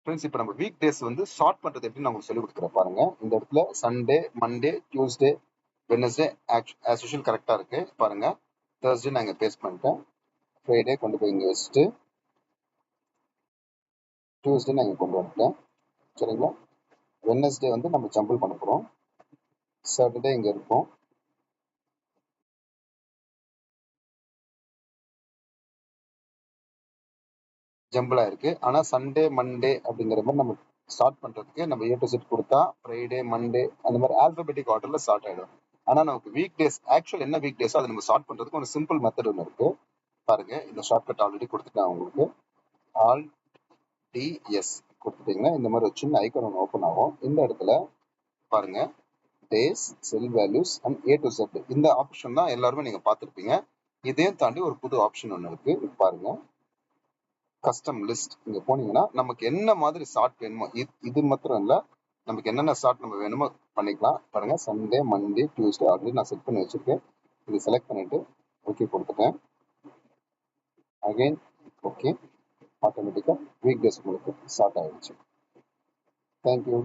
Friends இப்போ நம்ம week days வந்து ஷார்ட் பண்ணுறது எப்படின்னு நான் உங்களுக்கு சொல்லி கொடுக்குறேன் பாருங்க. இந்த இடத்துல Sunday, Monday, Tuesday, Wednesday as usual கரெக்டாக இருக்கு பாருங்க. தேர்ஸ்டே நான் இங்கே பேஸ்ட் பண்ணிட்டேன். ஃப்ரைடே கொண்டு போய் இங்கே வச்சுட்டு டியூஸ்டே நான் இங்கே கொண்டு வந்துட்டேன். சரிங்களா? வெட்னஸ்டே வந்து நம்ம ஜம்பிள் பண்ண போகிறோம். சாட்டர்டே இங்கே இருக்கும். ஜம்பிளா இருக்கு. ஆனா சண்டே, மண்டே அப்படிங்கிற மாதிரி நம்ம ஸ்டார்ட் பண்றதுக்கு நம்ம A to Z கொடுத்தா ஃப்ரைடே, மண்டே அந்த மாதிரி ஆல்பபெட்டிக் ஆர்டர்ல ஸ்டார்ட் ஆயிடும். ஆனா நமக்கு வீக் டேஸ் ஆக்சுவல் என்ன வீக் டேஸோ அதை நம்ம ஸ்டார்ட் பண்றதுக்கு ஒரு சிம்பிள் மெத்தட் ஒன்று இருக்கு பாருங்க. இந்த ஷார்ட்கட் ஆல்ரெடி கொடுத்துட்டேன் உங்களுக்கு. ஆல் டிஎஸ் கொடுத்துட்டீங்கன்னா இந்த மாதிரி ஒரு சின்ன ஐக்கான் ஒன்று ஓப்பன் ஆகும். இந்த இடத்துல பாருங்க days, sell values and A to Z இந்த ஆப்ஷன் தான் எல்லாருமே நீங்க பார்த்துருப்பீங்க. இதையும் தாண்டி ஒரு புது ஆப்ஷன் ஒன்று இருக்கு பாருங்க. கஸ்டம் லிஸ்ட் இங்க போனீங்கன்னா நமக்கு என்ன மாதிரி ஷார்ட் வேணுமோ இது மாத்திரம் இல்ல, நமக்கு என்னென்ன ஷார்ட் நம்ம வேணுமோ பண்ணிக்கலாம் பாருங்க. சண்டே, மண்டே, டியூஸ்டே ஆல்ரெடி நான் செட் பண்ணி வச்சிருக்கேன். இது செலக்ட் பண்ணிட்டு ஓகே கொடுத்துட்டேன். Again okay. ஆட்டோமேட்டிக்கா வீக் டேஸ் உங்களுக்கு ஸ்டார்ட் ஆயிடுச்சு. தேங்க்யூ.